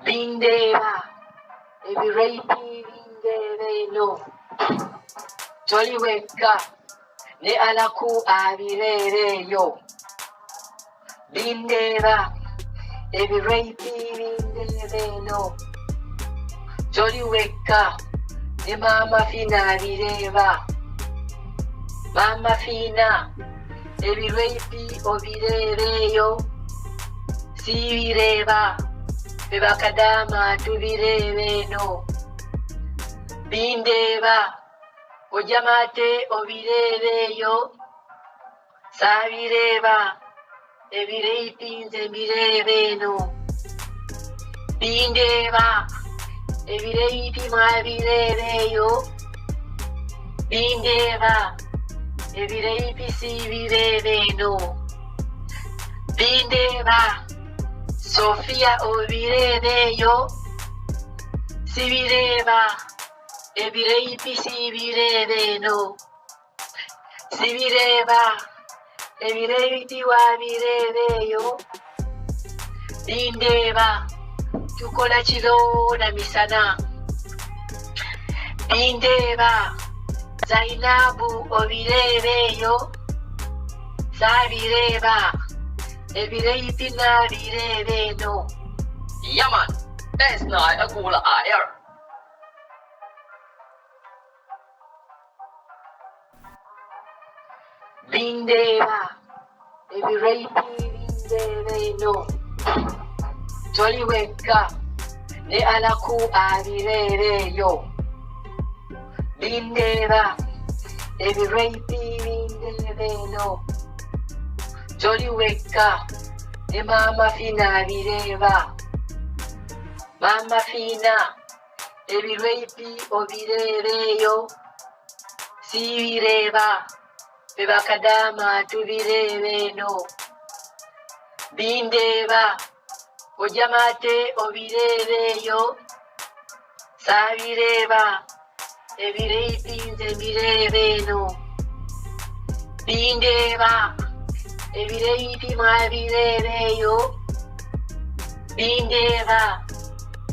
Bindeva, ebiraipi bindeebeno, toliwekka ne alaku abireereeyo. Bindeba, ebiraipi bindeebeno, toliwekka ne maama Fina abireeba. Maama Fina, ebiraipi obireereeyo, siibireeba. Bebakadaama tubireeba eno. Bindeeba, ojamaate obireeba eyo, saabireeba. Ebireipi nze mbireeba eno. Bindeeba, ebireipi mwabireeba eyo. Bindeeba, ebireipi siibireeba eno. Bindeeba, Sofia obireeba eyo, sibireeba. Ebireipi siibireeba eno. Sibireeba, ebireipi wabireeba eyo. Bindeeba, tukola kiro na misana. Bindeeba, Zainabu obireeba eyo, saabireeba. Ebireipi naabireeba eno. Ja man, det är snart jag gola är. Bindeeba, ebireipi bindeeba eno, toliwekka ne alaku abireeba eyo. Bindeeba, ebireipi bindeeba eno, toliwekka ne maama Fina abireeba. Maama Fina, ebireipi obireeba eyo, siibireeba. Bebakadaama tubireeba eno. Bindeeba, ojamaate obireeba eyo, saabireeba. Ebireipi nze mbireeba eno. Bindeeba, ebireipi mwabireeba eyo. Bindeeba,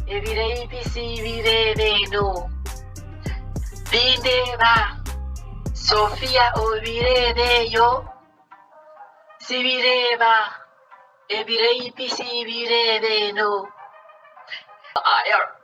ebireipi siibireeba eno. Bindeeba, Sofia obireeba eyo, sibireeba. Ebireipi siibireeba eno. Är.